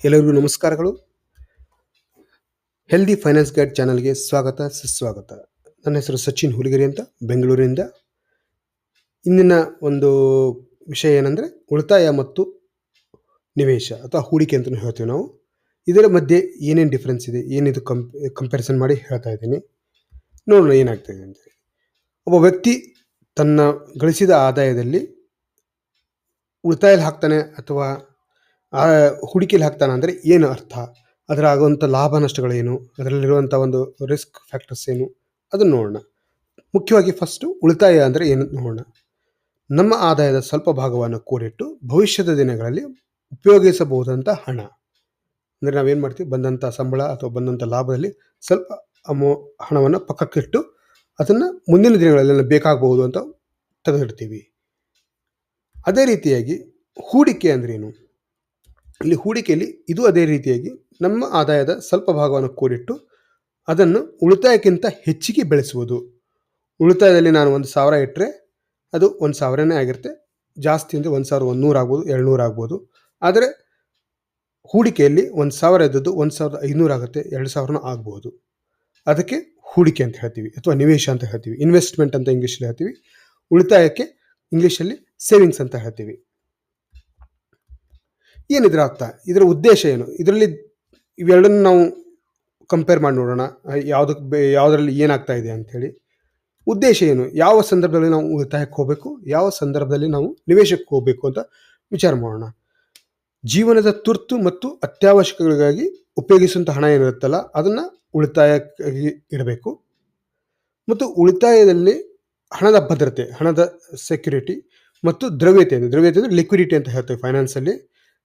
ಎಲ್ಲರಿಗೂ ನಮಸ್ಕಾರಗಳು. Healthy finance guide ಚಾನಲ್ಗೆ ಸ್ವಾಗತ ಸುಸ್ವಾಗತ. ನನ್ನ ಹೆಸರು ಸಚಿನ್ ಹುಲಿಗೆರೆ ಅಂತ, ಬೆಂಗಳೂರಿನಿಂದ. ಇಂದಿನ ಒಂದು ವಿಷಯ ಏನಂದರೆ ಉಳಿತಾಯ ಮತ್ತು ನಿವೇಶ ಅಥವಾ ಹೂಡಿಕೆ ಅಂತಲೂ ಹೇಳ್ತೀವಿ ನಾವು. ಇದರ ಮಧ್ಯೆ ಏನೇನು ಡಿಫ್ರೆನ್ಸ್ ಇದೆ, ಏನಿದು ಕಂಪ್ಯಾರಿಸನ್ ಮಾಡಿ ಹೇಳ್ತಾ ಇದ್ದೀನಿ. ನೋಡೋಣ ಏನಾಗ್ತಾಯಿದೆ ಅಂತ. ಒಬ್ಬ ವ್ಯಕ್ತಿ ತನ್ನ ಗಳಿಸಿದ ಆದಾಯದಲ್ಲಿ ಉಳಿತಾಯದಲ್ಲಿ ಹಾಕ್ತಾನೆ ಅಥವಾ ಹೂಡಿಕೆಯಲ್ಲಿ ಹಾಕ್ತಾನೆ ಅಂದರೆ ಏನು ಅರ್ಥ, ಅದರ ಆಗುವಂಥ ಲಾಭ ನಷ್ಟಗಳೇನು, ಅದರಲ್ಲಿರುವಂಥ ಒಂದು ರಿಸ್ಕ್ ಫ್ಯಾಕ್ಟರ್ಸ್ ಏನು, ಅದನ್ನು ನೋಡೋಣ. ಮುಖ್ಯವಾಗಿ ಫಸ್ಟು ಉಳಿತಾಯ ಅಂದರೆ ಏನು ನೋಡೋಣ. ನಮ್ಮ ಆದಾಯದ ಸ್ವಲ್ಪ ಭಾಗವನ್ನು ಕೂಡಿಟ್ಟು ಭವಿಷ್ಯದ ದಿನಗಳಲ್ಲಿ ಉಪಯೋಗಿಸಬಹುದಂಥ ಹಣ. ಅಂದರೆ ನಾವೇನು ಮಾಡ್ತೀವಿ, ಬಂದಂಥ ಸಂಬಳ ಅಥವಾ ಬಂದಂಥ ಲಾಭದಲ್ಲಿ ಸ್ವಲ್ಪ ಹಣವನ್ನು ಪಕ್ಕಕ್ಕಿಟ್ಟು ಅದನ್ನು ಮುಂದಿನ ದಿನಗಳಲ್ಲಿ ಬೇಕಾಗಬಹುದು ಅಂತ ತೆಗೆದಿಡ್ತೀವಿ. ಅದೇ ರೀತಿಯಾಗಿ ಹೂಡಿಕೆ ಅಂದ್ರೇನು, ಇಲ್ಲಿ ಹೂಡಿಕೆಯಲ್ಲಿ ಇದು ಅದೇ ರೀತಿಯಾಗಿ ನಮ್ಮ ಆದಾಯದ ಸ್ವಲ್ಪ ಭಾಗವನ್ನು ಕೂಡಿಟ್ಟು ಅದನ್ನು ಉಳಿತಾಯಕ್ಕಿಂತ ಹೆಚ್ಚಿಗೆ ಬೆಳೆಸುವುದು. ಉಳಿತಾಯದಲ್ಲಿ ನಾನು 1,000 ಇಟ್ಟರೆ ಅದು 1,000ನೇ ಆಗಿರುತ್ತೆ. ಜಾಸ್ತಿ ಅಂದರೆ 1,100 ಆಗ್ಬೋದು, 200 ಆಗ್ಬೋದು. ಆದರೆ ಹೂಡಿಕೆಯಲ್ಲಿ 1,000 ಇದ್ದದ್ದು 1,500 ಆಗುತ್ತೆ, 2,000 ಆಗ್ಬೋದು. ಅದಕ್ಕೆ ಹೂಡಿಕೆ ಅಂತ ಹೇಳ್ತೀವಿ ಅಥವಾ ನಿವೇಶ ಅಂತ ಹೇಳ್ತೀವಿ. ಇನ್ವೆಸ್ಟ್ಮೆಂಟ್ ಅಂತ ಇಂಗ್ಲೀಷಲ್ಲಿ ಹೇಳ್ತೀವಿ. ಉಳಿತಾಯಕ್ಕೆ ಇಂಗ್ಲೀಷಲ್ಲಿ ಸೇವಿಂಗ್ಸ್ ಅಂತ ಹೇಳ್ತೀವಿ. ಏನಿದ್ರ ಅರ್ಥ, ಇದರ ಉದ್ದೇಶ ಏನು, ಇದರಲ್ಲಿ ಇವೆರಡನ್ನು ನಾವು ಕಂಪೇರ್ ಮಾಡಿ ನೋಡೋಣ. ಯಾವುದರಲ್ಲಿ ಏನಾಗ್ತಾ ಇದೆ ಅಂಥೇಳಿ. ಉದ್ದೇಶ ಏನು, ಯಾವ ಸಂದರ್ಭದಲ್ಲಿ ನಾವು ಉಳಿತಾಯಕ್ಕೆ ಹೋಗಬೇಕು, ಯಾವ ಸಂದರ್ಭದಲ್ಲಿ ನಾವು ನಿವೇಶಕ್ಕೆ ಹೋಗಬೇಕು ಅಂತ ವಿಚಾರ ಮಾಡೋಣ. ಜೀವನದ ತುರ್ತು ಮತ್ತು ಅತ್ಯವಶ್ಯಕಗಳಿಗಾಗಿ ಉಪಯೋಗಿಸುವಂಥ ಹಣ ಏನಿರುತ್ತಲ್ಲ ಅದನ್ನು ಉಳಿತಾಯಕ್ಕಾಗಿ ಇಡಬೇಕು. ಮತ್ತು ಉಳಿತಾಯದಲ್ಲಿ ಹಣದ ಭದ್ರತೆ, ಹಣದ ಸೆಕ್ಯುರಿಟಿ ಮತ್ತು ದ್ರವ್ಯತೆ ಅಂದರೆ ಲಿಕ್ವಿಡಿಟಿ ಅಂತ ಹೇಳ್ತೀವಿ ಫೈನಾನ್ಸಲ್ಲಿ.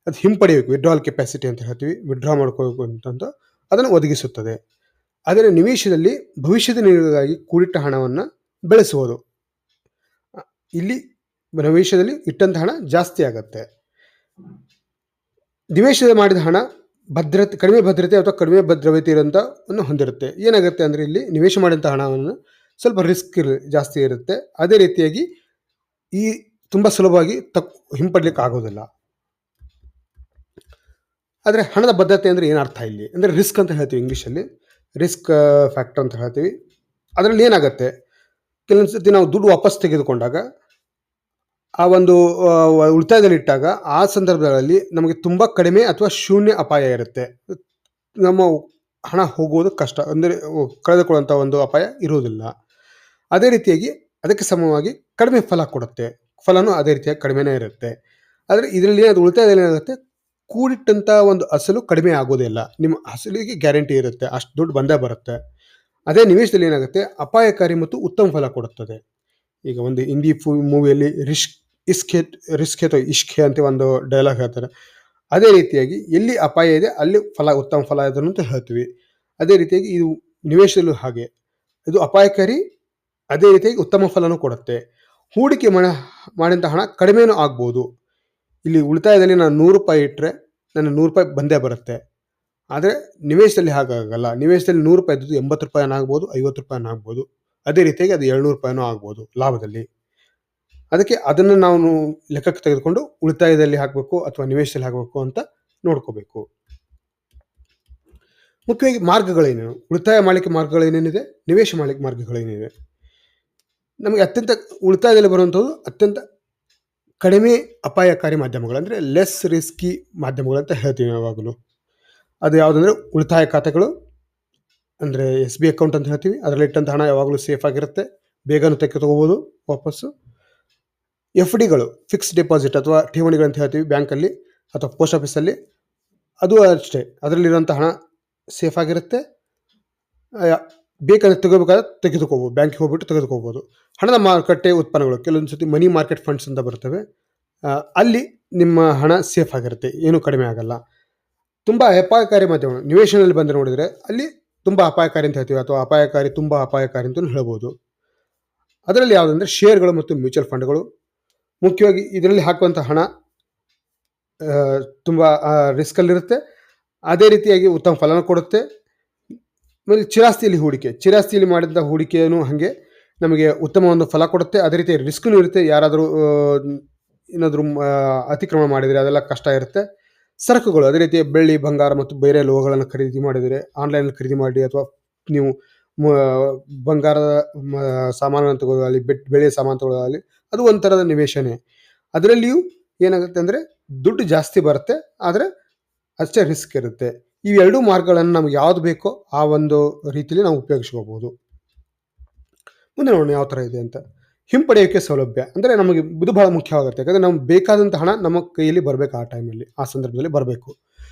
ಅದು ಹಿಂಪಡೆಯಬೇಕು, ವಿಡ್ರಾವಲ್ ಕೆಪಾಸಿಟಿ ಅಂತ ಹೇಳ್ತೀವಿ, ವಿಡ್ರಾ ಮಾಡ್ಕೋಬೇಕು ಅಂತ ಅದನ್ನು ಒದಗಿಸುತ್ತದೆ. ಆದರೆ ನಿವೇಶದಲ್ಲಿ ಭವಿಷ್ಯದ ನಿಧಿಗಾಗಿ ಕೂಡಿಟ್ಟ ಹಣವನ್ನು ಬೆಳೆಸುವುದು. ಇಲ್ಲಿ ನಿವೇಶದಲ್ಲಿ ಇಟ್ಟಂಥ ಹಣ ಜಾಸ್ತಿ ಆಗುತ್ತೆ. ನಿವೇಶದ ಮಾಡಿದ ಹಣ ಕಡಿಮೆ ಭದ್ರತೆ ಅಥವಾ ಕಡಿಮೆ ದ್ರವ್ಯತೆ ಇರೋಂಥವನ್ನು ಹೊಂದಿರುತ್ತೆ. ಏನಾಗುತ್ತೆ ಅಂದರೆ ಇಲ್ಲಿ ನಿವೇಶ ಮಾಡಿದಂಥ ಹಣವನ್ನು ಸ್ವಲ್ಪ ರಿಸ್ಕ್ ಜಾಸ್ತಿ ಇರುತ್ತೆ. ಅದೇ ರೀತಿಯಾಗಿ ಈ ತುಂಬ ಸುಲಭವಾಗಿ ಹಿಂಪಡಲಿಕ್ಕೆ ಆಗೋದಿಲ್ಲ. ಆದರೆ ಹಣದ ಭದ್ರತೆ ಅಂದರೆ ಏನು ಅರ್ಥ ಇಲ್ಲಿ ಅಂದರೆ ರಿಸ್ಕ್ ಅಂತ ಹೇಳ್ತೀವಿ ಇಂಗ್ಲೀಷಲ್ಲಿ, ರಿಸ್ಕ್ ಫ್ಯಾಕ್ಟರ್ ಅಂತ ಹೇಳ್ತೀವಿ. ಅದರಲ್ಲಿ ಏನಾಗುತ್ತೆ, ಕೆಲವೊಂದು ಸರ್ತಿ ನಾವು ದುಡ್ಡು ವಾಪಸ್ ತೆಗೆದುಕೊಂಡಾಗ ಆ ಒಂದು ಉಳಿತಾಯದಲ್ಲಿ ಇಟ್ಟಾಗ ಆ ಸಂದರ್ಭಗಳಲ್ಲಿ ನಮಗೆ ತುಂಬ ಕಡಿಮೆ ಅಥವಾ ಶೂನ್ಯ ಅಪಾಯ ಇರುತ್ತೆ. ನಮ್ಮ ಹಣ ಹೋಗುವುದು ಕಷ್ಟ, ಅಂದರೆ ಕಳೆದುಕೊಳ್ಳುವಂಥ ಒಂದು ಅಪಾಯ ಇರುವುದಿಲ್ಲ. ಅದೇ ರೀತಿಯಾಗಿ ಅದಕ್ಕೆ ಸಮವಾಗಿ ಕಡಿಮೆ ಫಲ ಕೊಡುತ್ತೆ, ಫಲನೂ ಅದೇ ರೀತಿಯಾಗಿ ಕಡಿಮೆನೇ ಇರುತ್ತೆ. ಆದರೆ ಇದರಲ್ಲಿ ಅದು ಉಳಿತಾಯದಲ್ಲಿ ಏನಾಗುತ್ತೆ, ಕೂಡಿಟ್ಟಂಥ ಒಂದು ಅಸಲು ಕಡಿಮೆ ಆಗೋದಿಲ್ಲ, ನಿಮ್ಮ ಅಸಲಿಗೆ ಗ್ಯಾರಂಟಿ ಇರುತ್ತೆ, ಅಷ್ಟು ದುಡ್ಡು ಬಂದೇ ಬರುತ್ತೆ. ಅದೇ ನಿವೇಶದಲ್ಲಿ ಏನಾಗುತ್ತೆ, ಅಪಾಯಕಾರಿ ಮತ್ತು ಉತ್ತಮ ಫಲ ಕೊಡುತ್ತದೆ. ಈಗ ಒಂದು ಹಿಂದಿ ಮೂವಿಯಲ್ಲಿ ರಿಸ್ಕ್ ಅಥವಾ ಇಷ್ಕ್ ಅಂತ ಒಂದು ಡೈಲಾಗ್ ಹೇಳ್ತಾರೆ. ಅದೇ ರೀತಿಯಾಗಿ ಎಲ್ಲಿ ಅಪಾಯ ಇದೆ ಅಲ್ಲಿ ಉತ್ತಮ ಫಲ ಇದನ್ನು ಅಂತ ಹೇಳ್ತೀವಿ. ಅದೇ ರೀತಿಯಾಗಿ ಇದು ನಿವೇಶದಲ್ಲೂ ಹಾಗೆ, ಇದು ಅಪಾಯಕಾರಿ, ಅದೇ ರೀತಿಯಾಗಿ ಉತ್ತಮ ಫಲನೂ ಕೊಡುತ್ತೆ. ಹೂಡಿಕೆ ಮಾಡಿದಂಥ ಹಣ ಕಡಿಮೆನೂ ಆಗ್ಬೋದು. ಇಲ್ಲಿ ಉಳಿತಾಯದಲ್ಲಿ ನಾನು 100 ರೂಪಾಯಿ ಇಟ್ಟರೆ ನನ್ನ 100 ರೂಪಾಯಿ ಬಂದೇ ಬರುತ್ತೆ. ಆದರೆ ನಿವೇಶದಲ್ಲಿ ಹಾಗಾಗಲ್ಲ. ನಿವೇಶದಲ್ಲಿ 100 ರೂಪಾಯಿ ಇದ್ದದ್ದು 80 ರೂಪಾಯಿನ ಆಗ್ಬೋದು, 50 ರೂಪಾಯಿನ ಆಗ್ಬೋದು. ಅದೇ ರೀತಿಯಾಗಿ ಅದು 200 ರೂಪಾಯಿನೂ ಆಗ್ಬೋದು ಲಾಭದಲ್ಲಿ. ಅದಕ್ಕೆ ಅದನ್ನು ನಾವು ಲೆಕ್ಕಕ್ಕೆ ತೆಗೆದುಕೊಂಡು ಉಳಿತಾಯದಲ್ಲಿ ಹಾಕಬೇಕು ಅಥವಾ ನಿವೇಶದಲ್ಲಿ ಹಾಕಬೇಕು ಅಂತ ನೋಡ್ಕೋಬೇಕು. ಮುಖ್ಯವಾಗಿ ಮಾರ್ಗಗಳೇನೇನು, ಉಳಿತಾಯ ಮಾಡಲಿಕ್ಕೆ ಮಾರ್ಗಗಳೇನೇನಿದೆ, ನಿವೇಶ ಮಾಡಲಿಕ್ಕೆ ಮಾರ್ಗಗಳೇನಿದೆ. ನಮಗೆ ಉಳಿತಾಯದಲ್ಲಿ ಬರುವಂಥದ್ದು ಅತ್ಯಂತ ಕಡಿಮೆ ಅಪಾಯಕಾರಿ ಮಾಧ್ಯಮಗಳು, ಅಂದರೆ ಲೆಸ್ ರಿಸ್ಕಿ ಮಾಧ್ಯಮಗಳು ಅಂತ ಹೇಳ್ತೀವಿ ಯಾವಾಗಲೂ. ಅದು ಯಾವುದಂದರೆ ಉಳಿತಾಯ ಖಾತೆಗಳು, ಅಂದರೆ SB ಅಕೌಂಟ್ ಅಂತ ಹೇಳ್ತೀವಿ. ಅದರಲ್ಲಿ ಇಟ್ಟಂಥ ಹಣ ಯಾವಾಗಲೂ ಸೇಫ್ ಆಗಿರುತ್ತೆ, ಬೇಗನೂ ತೆಗೆದುಕೋಬೋದು ವಾಪಸ್ಸು. FDಗಳು, ಫಿಕ್ಸ್ ಡೆಪಾಸಿಟ್ ಅಥವಾ ಠೇವಣಿಗಳಂತ ಹೇಳ್ತೀವಿ ಬ್ಯಾಂಕಲ್ಲಿ ಅಥವಾ ಪೋಸ್ಟ್ ಆಫೀಸಲ್ಲಿ, ಅದು ಅಷ್ಟೇ. ಅದರಲ್ಲಿರುವಂಥ ಹಣ ಸೇಫ್ ಆಗಿರುತ್ತೆ, ಬೇಕಾದ್ರೆ ತೆಗೋಬೇಕಾದ್ರೆ ತೆಗೆದುಕೋಬೋದು, ಬ್ಯಾಂಕಿಗೆ ಹೋಗ್ಬಿಟ್ಟು ತೆಗೆದುಕೋಬೋದು. ಹಣದ ಮಾರುಕಟ್ಟೆ ಉತ್ಪನ್ನಗಳು, ಕೆಲವೊಂದು ಸತಿ ಮನಿ ಮಾರ್ಕೆಟ್ ಫಂಡ್ಸ್ ಅಂತ ಬರ್ತವೆ, ಅಲ್ಲಿ ನಿಮ್ಮ ಹಣ ಸೇಫ್ ಆಗಿರುತ್ತೆ, ಏನೂ ಕಡಿಮೆ ಆಗಲ್ಲ. ತುಂಬ ಅಪಾಯಕಾರಿ ಮಾಧ್ಯಮಗಳು ನಿವೇಶನದಲ್ಲಿ ಬಂದರೆ ನೋಡಿದರೆ ಅಲ್ಲಿ ತುಂಬ ಅಪಾಯಕಾರಿ ಅಂತ ಹೇಳ್ತೀವಿ, ಅಥವಾ ತುಂಬ ಅಪಾಯಕಾರಿ ಅಂತಲೂ ಹೇಳ್ಬೋದು. ಅದರಲ್ಲಿ ಯಾವುದಂದರೆ ಶೇರ್ಗಳು ಮತ್ತು ಮ್ಯೂಚುವಲ್ ಫಂಡ್ಗಳು. ಮುಖ್ಯವಾಗಿ ಇದರಲ್ಲಿ ಹಾಕುವಂಥ ಹಣ ತುಂಬ ರಿಸ್ಕಲ್ಲಿರುತ್ತೆ, ಅದೇ ರೀತಿಯಾಗಿ ಉತ್ತಮ ಫಲನ ಕೊಡುತ್ತೆ. ಆಮೇಲೆ ಚಿರಾಸ್ತಿಯಲ್ಲಿ ಮಾಡಿದಂಥ ಹೂಡಿಕೆಯೂ ಹಾಗೆ ನಮಗೆ ಉತ್ತಮ ಒಂದು ಫಲ ಕೊಡುತ್ತೆ. ಅದೇ ರೀತಿ ರಿಸ್ಕ್ನೂ ಇರುತ್ತೆ, ಯಾರಾದರೂ ಏನಾದರೂ ಅತಿಕ್ರಮಣ ಮಾಡಿದರೆ ಅದೆಲ್ಲ ಕಷ್ಟ ಇರುತ್ತೆ. ಸರಕುಗಳು ಅದೇ ರೀತಿ ಬೆಳ್ಳಿ, ಬಂಗಾರ ಮತ್ತು ಬೇರೆ ಲೋಹಗಳನ್ನು ಖರೀದಿ ಮಾಡಿದರೆ ಆನ್‌ಲೈನ್‌ನಲ್ಲಿ ಖರೀದಿ ಮಾಡಿ ಅಥವಾ ನೀವು ಮ ಬಂಗಾರದ ಸಾಮಾನನ್ನು ತಗೊಳ್ಳೋದಾಗಲಿ, ಬೆಳ್ಳಿಯ ಸಾಮಾನು ತಗೊಳ್ಳೋದಾಗಲಿ ಅದು ಒಂಥರದ ನಿವೇಶನೇ. ಅದರಲ್ಲಿಯೂ ಏನಾಗುತ್ತೆ ಅಂದರೆ ದುಡ್ಡು ಜಾಸ್ತಿ ಬರುತ್ತೆ, ಆದರೆ ಅಷ್ಟೇ ರಿಸ್ಕ್ ಇರುತ್ತೆ. ಈ 2 ಮಾರ್ಗಗಳನ್ನು ನಮ್ಗೆ ಯಾವ್ದು ಬೇಕೋ ಆ ಒಂದು ರೀತಿಯಲ್ಲಿ ನಾವು ಉಪಯೋಗಿಸ್ಕೋಬಹುದು. ಮುಂದೆ ನೋಡೋಣ ಯಾವ ಥರ ಇದೆ ಅಂತ. ಹಿಂಪಡೆಯೋಕ್ಕೆ ಸೌಲಭ್ಯ ಅಂದರೆ ನಮಗೆ ಇದು ಬಹಳ ಮುಖ್ಯವಾಗುತ್ತೆ. ಯಾಕಂದರೆ ನಮ್ಗೆ ಬೇಕಾದಂಥ ಹಣ ನಮ್ಮ ಕೈಯಲ್ಲಿ ಬರಬೇಕು, ಆ ಟೈಮಲ್ಲಿ, ಆ ಸಂದರ್ಭದಲ್ಲಿ ಬರಬೇಕು.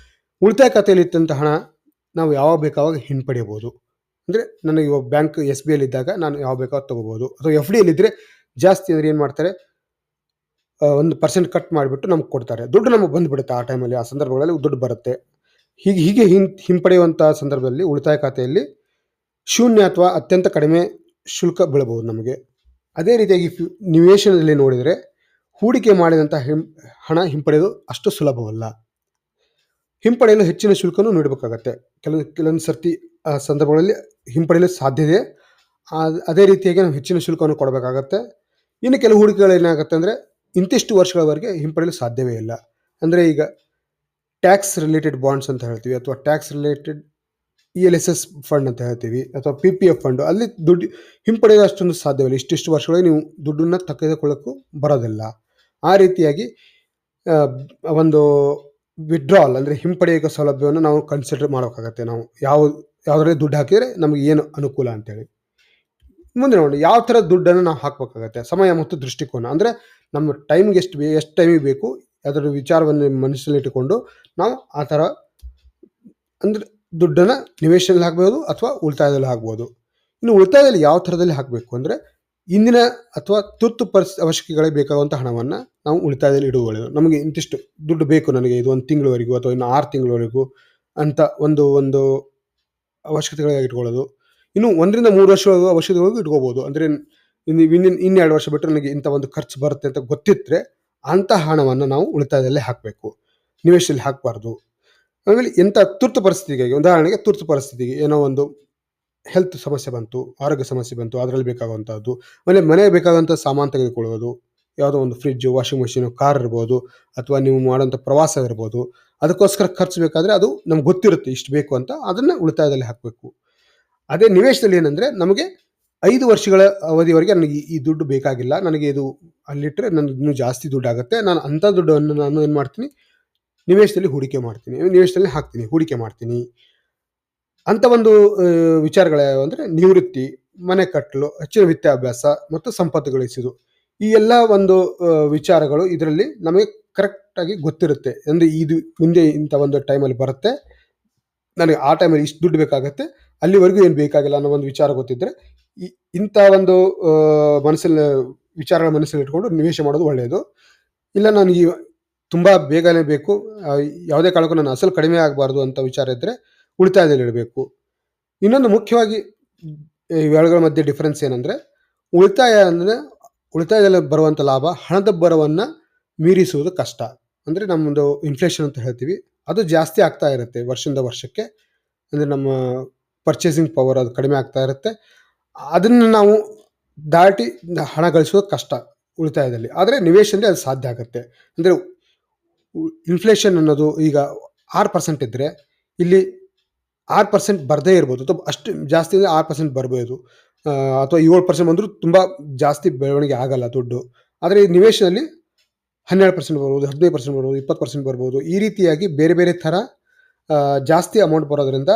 ಉಳಿತಾಯ ಖಾತೆಯಲ್ಲಿ ಇಟ್ಟಂಥ ಹಣ ನಾವು ಯಾವಾಗ ಬೇಕಾವಾಗ ಹಿಂಪಡೆಯಬಹುದು. ಅಂದರೆ ನನಗೆ ಇವಾಗ ಬ್ಯಾಂಕ್ SBIಯಲ್ಲಿ ಇದ್ದಾಗ ನಾನು ಯಾವಾಗ ಬೇಕಾದ್ರೂ ತಗೋಬೋದು. ಅಥವಾ FDಯಲ್ಲಿದ್ದರೆ ಜಾಸ್ತಿ ಅಂದರೆ ಏನು ಮಾಡ್ತಾರೆ, 1% ಕಟ್ ಮಾಡಿಬಿಟ್ಟು ನಮ್ಗೆ ಕೊಡ್ತಾರೆ. ದುಡ್ಡು ನಮಗೆ ಬಂದುಬಿಡುತ್ತೆ ಆ ಟೈಮಲ್ಲಿ, ಆ ಸಂದರ್ಭಗಳಲ್ಲಿ ದುಡ್ಡು ಬರುತ್ತೆ. ಹೀಗೆ ಹಿಂಪಡೆಯುವಂಥ ಸಂದರ್ಭದಲ್ಲಿ ಉಳಿತಾಯ ಖಾತೆಯಲ್ಲಿ ಶೂನ್ಯ ಅಥವಾ ಅತ್ಯಂತ ಕಡಿಮೆ ಶುಲ್ಕ ಬೀಳಬಹುದು ನಮಗೆ. ಅದೇ ರೀತಿಯಾಗಿ ನಿವೇಶನದಲ್ಲಿ ನೋಡಿದರೆ ಹೂಡಿಕೆ ಮಾಡಿದಂಥ ಹಣ ಹಿಂಪಡೆಯೋದು ಅಷ್ಟು ಸುಲಭವಲ್ಲ. ಹಿಂಪಡೆಯಲು ಹೆಚ್ಚಿನ ಶುಲ್ಕನೂ ನೀಡಬೇಕಾಗತ್ತೆ. ಕೆಲವೊಂದು ಸರ್ತಿ ಸಂದರ್ಭಗಳಲ್ಲಿ ಹಿಂಪಡೆಯಲು ಸಾಧ್ಯತೆ. ಅದೇ ರೀತಿಯಾಗಿ ನಾವು ಹೆಚ್ಚಿನ ಶುಲ್ಕವನ್ನು ಕೊಡಬೇಕಾಗತ್ತೆ. ಇನ್ನು ಕೆಲವು ಹೂಡಿಕೆಗಳು ಏನಾಗುತ್ತೆ ಅಂದರೆ ಇಂತಿಷ್ಟು ವರ್ಷಗಳವರೆಗೆ ಹಿಂಪಡೆಯಲು ಸಾಧ್ಯವೇ ಇಲ್ಲ. ಅಂದರೆ ಈಗ ಟ್ಯಾಕ್ಸ್ ರಿಲೇಟೆಡ್ ಬಾಂಡ್ಸ್ ಅಂತ ಹೇಳ್ತೀವಿ, ಅಥವಾ ಟ್ಯಾಕ್ಸ್ ರಿಲೇಟೆಡ್ ELSS ಫಂಡ್ ಅಂತ ಹೇಳ್ತೀವಿ, ಅಥವಾ PPF ಫಂಡು, ಅಲ್ಲಿ ದುಡ್ಡು ಹಿಂಪಡೆಯೋದು ಅಷ್ಟೊಂದು ಸಾಧ್ಯವಿಲ್ಲ. ಇಷ್ಟಿಷ್ಟು ವರ್ಷಗಳಲ್ಲಿ ನೀವು ದುಡ್ಡನ್ನು ತೆಗೆದುಕೊಳ್ಳೋಕ್ಕೂ ಬರೋದಿಲ್ಲ. ಆ ರೀತಿಯಾಗಿ ಒಂದು ವಿಡ್ರಾಲ್ ಅಂದರೆ ಹಿಂಪಡೆಯುವ ಸೌಲಭ್ಯವನ್ನು ನಾವು ಕನ್ಸಿಡರ್ ಮಾಡಬೇಕಾಗತ್ತೆ. ನಾವು ಯಾವುದರಲ್ಲಿ ದುಡ್ಡು ಹಾಕಿದರೆ ನಮಗೆ ಏನು ಅನುಕೂಲ ಅಂತೇಳಿ. ಮುಂದೆ ನೋಡಿ ಯಾವ ಥರ ದುಡ್ಡನ್ನು ನಾವು ಹಾಕಬೇಕಾಗತ್ತೆ. ಸಮಯ ಮತ್ತು ದೃಷ್ಟಿಕೋನ ಅಂದರೆ ನಮ್ಮ ಟೈಮ್ಗೆ ಎಷ್ಟು ಟೈಮಿಗೆ ಬೇಕು ಅದರ ವಿಚಾರವನ್ನು ಮನಸ್ಸಲ್ಲಿಟ್ಟುಕೊಂಡು ನಾವು ಆ ಥರ ಅಂದರೆ ದುಡ್ಡನ್ನು ನಿವೇಶನದಲ್ಲಿ ಹಾಕ್ಬೋದು ಅಥವಾ ಉಳಿತಾಯದಲ್ಲಿ ಹಾಕ್ಬೋದು. ಇನ್ನು ಉಳಿತಾಯದಲ್ಲಿ ಯಾವ ಥರದಲ್ಲಿ ಹಾಕಬೇಕು ಅಂದರೆ ಇಂದಿನ ಅಥವಾ ತುರ್ತು ಅವಶ್ಯಕತೆಗಳಿಗೆ ಬೇಕಾಗುವಂಥ ಹಣವನ್ನು ನಾವು ಉಳಿತಾಯದಲ್ಲಿ ಇಡುವುದು. ನಮಗೆ ಇಂತಿಷ್ಟು ದುಡ್ಡು ಬೇಕು, ನನಗೆ ಇದು 1 ತಿಂಗಳವರೆಗೂ ಅಥವಾ ಇನ್ನು 6 ತಿಂಗಳವರೆಗೂ ಅಂತ ಒಂದು ಅವಶ್ಯಕತೆಗಳಾಗಿ ಇಟ್ಕೊಳ್ಳೋದು. ಇನ್ನು 1 ರಿಂದ 3 ವರ್ಷಗಳ ಅವಶ್ಯಕತೆಗಳಿಗೂ ಇಟ್ಕೋಬೋದು. ಅಂದರೆ ಇನ್ನು 2 ವರ್ಷ ಬಿಟ್ಟರೆ ನನಗೆ ಇಂಥ ಒಂದು ಖರ್ಚು ಬರುತ್ತೆ ಅಂತ ಗೊತ್ತಿದ್ದರೆ ಅಂಥ ಹಣವನ್ನು ನಾವು ಉಳಿತಾಯದಲ್ಲೇ ಹಾಕಬೇಕು, ನಿವೇಶನದಲ್ಲಿ ಹಾಕಬಾರ್ದು. ಆಮೇಲೆ ಎಂಥ ತುರ್ತು ಪರಿಸ್ಥಿತಿಗೆ, ಉದಾಹರಣೆಗೆ ತುರ್ತು ಪರಿಸ್ಥಿತಿಗೆ ಏನೋ ಒಂದು ಹೆಲ್ತ್ ಸಮಸ್ಯೆ ಬಂತು, ಆರೋಗ್ಯ ಸಮಸ್ಯೆ ಬಂತು, ಅದರಲ್ಲಿ ಬೇಕಾಗುವಂಥದ್ದು. ಆಮೇಲೆ ಮನೆಗೆ ಬೇಕಾದಂಥ ಸಾಮಾನು ತೆಗೆದುಕೊಳ್ಳೋದು, ಯಾವುದೋ ಒಂದು ಫ್ರಿಜ್ಜು, ವಾಷಿಂಗ್ ಮಿಷಿನು, ಕಾರ್ ಇರ್ಬೋದು, ಅಥವಾ ನೀವು ಮಾಡೋಂಥ ಪ್ರವಾಸ ಇರ್ಬೋದು. ಅದಕ್ಕೋಸ್ಕರ ಖರ್ಚು ಬೇಕಾದರೆ ಅದು ನಮ್ಗೆ ಗೊತ್ತಿರುತ್ತೆ ಇಷ್ಟು ಬೇಕು ಅಂತ, ಅದನ್ನು ಉಳಿತಾಯದಲ್ಲಿ ಹಾಕಬೇಕು. ಅದೇ ನಿವೇಶನದಲ್ಲಿ ಏನಂದರೆ ನಮಗೆ 5 ವರ್ಷಗಳ ಅವಧಿವರೆಗೆ ನನಗೆ ಈ ದುಡ್ಡು ಬೇಕಾಗಿಲ್ಲ, ನನಗೆ ಇದು ಅಲ್ಲಿಟ್ಟರೆ ನನಗೆ ಇನ್ನೂ ಜಾಸ್ತಿ ದುಡ್ಡು ಆಗುತ್ತೆ, ನಾನು ಅಂಥ ದುಡ್ಡನ್ನು ನಾನು ಏನು ಮಾಡ್ತೀನಿ, ನಿವೇಶನದಲ್ಲಿ ಹೂಡಿಕೆ ಮಾಡ್ತೀನಿ, ನಿವೇಶನದಲ್ಲಿ ಹಾಕ್ತೀನಿ, ಹೂಡಿಕೆ ಮಾಡ್ತೀನಿ ಅಂತ ಒಂದು ವಿಚಾರಗಳು ಅಂದರೆ ನಿವೃತ್ತಿ, ಮನೆ ಕಟ್ಟಲು, ಹೆಚ್ಚಿನ ವಿದ್ಯಾಭ್ಯಾಸ ಮತ್ತು ಸಂಪತ್ತು ಗಳಿಸುವುದು. ಈ ಎಲ್ಲ ಒಂದು ವಿಚಾರಗಳು ಇದರಲ್ಲಿ ನಮಗೆ ಕರೆಕ್ಟಾಗಿ ಗೊತ್ತಿರುತ್ತೆ. ಅಂದರೆ ಇದು ಮುಂದೆ ಇಂಥ ಒಂದು ಟೈಮಲ್ಲಿ ಬರುತ್ತೆ, ನನಗೆ ಆ ಟೈಮಲ್ಲಿ ಇಷ್ಟು ದುಡ್ಡು ಬೇಕಾಗುತ್ತೆ, ಅಲ್ಲಿವರೆಗೂ ಏನು ಬೇಕಾಗಿಲ್ಲ ಅನ್ನೋ ಒಂದು ವಿಚಾರ ಗೊತ್ತಿದ್ದರೆ ಇಂಥ ಒಂದು ವಿಚಾರಗಳ ಮನಸ್ಸಲ್ಲಿ ಇಟ್ಕೊಂಡು ನಿವೇಶ ಮಾಡೋದು ಒಳ್ಳೆಯದು. ಇಲ್ಲ ನನಗೆ ತುಂಬ ಬೇಗನೆ ಬೇಕು, ಯಾವುದೇ ಕಾರಣಕ್ಕೂ ನನ್ನ ಅಸಲು ಕಡಿಮೆ ಆಗಬಾರ್ದು ಅಂತ ವಿಚಾರ ಇದ್ದರೆ ಉಳಿತಾಯದಲ್ಲಿ ಇಡಬೇಕು. ಇನ್ನೊಂದು ಮುಖ್ಯವಾಗಿ ಇವೆರಡುಗಳ ಮಧ್ಯೆ ಡಿಫ್ರೆನ್ಸ್ ಏನಂದರೆ, ಉಳಿತಾಯದಲ್ಲಿ ಬರುವಂಥ ಲಾಭ ಹಣದಬ್ಬರವನ್ನು ಮೀರಿಸುವುದು ಕಷ್ಟ. ಅಂದರೆ ನಮ್ಮದು ಇನ್ಫ್ಲೇಷನ್ ಅಂತ ಹೇಳ್ತೀವಿ, ಅದು ಜಾಸ್ತಿ ಆಗ್ತಾ ಇರುತ್ತೆ ವರ್ಷದಿಂದ ವರ್ಷಕ್ಕೆ. ಅಂದರೆ ನಮ್ಮ ಪರ್ಚೇಸಿಂಗ್ ಪವರ್ ಅದು ಕಡಿಮೆ ಆಗ್ತಾ ಇರುತ್ತೆ. ಅದನ್ನು ನಾವು ದಾಟಿ ಹಣ ಗಳಿಸೋದು ಕಷ್ಟ ಉಳಿತಾಯದಲ್ಲಿ. ಆದರೆ ನಿವೇಶನದಲ್ಲಿ ಅದು ಸಾಧ್ಯ ಆಗುತ್ತೆ. ಅಂದರೆ ಇನ್ಫ್ಲೇಷನ್ ಅನ್ನೋದು ಈಗ 6% ಇದ್ದರೆ ಇಲ್ಲಿ 6% ಬರದೇ ಇರ್ಬೋದು, ಅಥವಾ ಅಷ್ಟು ಜಾಸ್ತಿ ಅಂದರೆ 6% ಬರ್ಬೋದು, ಅಥವಾ 7% ಬಂದರೂ ತುಂಬ ಜಾಸ್ತಿ ಬೆಳವಣಿಗೆ ಆಗಲ್ಲ ದುಡ್ಡು. ಆದರೆ ಈ ನಿವೇಶನದಲ್ಲಿ 12% ಬರ್ಬೋದು, 15% ಬರ್ಬೋದು, 20% ಬರ್ಬೋದು. ಈ ರೀತಿಯಾಗಿ ಬೇರೆ ಬೇರೆ ಥರ ಜಾಸ್ತಿ ಅಮೌಂಟ್ ಬರೋದ್ರಿಂದ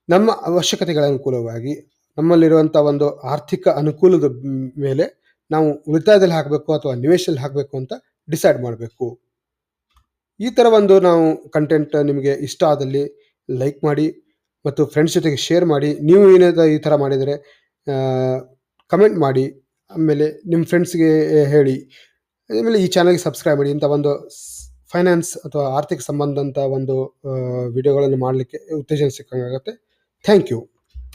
ನಮ್ಮ ಅವಶ್ಯಕತೆಗಳ ಅನುಕೂಲವಾಗಿ ನಮ್ಮಲ್ಲಿರುವಂಥ ಒಂದು ಆರ್ಥಿಕ ಅನುಕೂಲದ ಮೇಲೆ ನಾವು ಉಳಿತಾಯದಲ್ಲಿ ಹಾಕಬೇಕು ಅಥವಾ ನಿವೇಶನದಲ್ಲಿ ಹಾಕಬೇಕು ಅಂತ ಡಿಸೈಡ್ ಮಾಡಬೇಕು. ಈ ಥರ ಒಂದು ನಾವು ಕಂಟೆಂಟ್ ನಿಮಗೆ ಇಷ್ಟ ಆದಲ್ಲಿ ಲೈಕ್ ಮಾಡಿ ಮತ್ತು ಫ್ರೆಂಡ್ಸ್ ಜೊತೆಗೆ ಶೇರ್ ಮಾಡಿ. ನೀವು ಏನಾದರೂ ಈ ಥರ ಮಾಡಿದರೆ ಕಮೆಂಟ್ ಮಾಡಿ, ಆಮೇಲೆ ನಿಮ್ಮ ಫ್ರೆಂಡ್ಸ್ಗೆ ಹೇಳಿ. ಆಮೇಲೆ ಈ ಚಾನಲ್ಗೆ ಸಬ್ಸ್ಕ್ರೈಬ್ ಮಾಡಿ. ಇಂಥ ಒಂದು ಫೈನಾನ್ಸ್ ಅಥವಾ ಆರ್ಥಿಕ ಸಂಬಂಧಂಥ ಒಂದು ವಿಡಿಯೋಗಳನ್ನು ಮಾಡಲಿಕ್ಕೆ ಉತ್ತೇಜನ ಸಿಕ್ಕಂಗಾಗುತ್ತೆ. Thank you.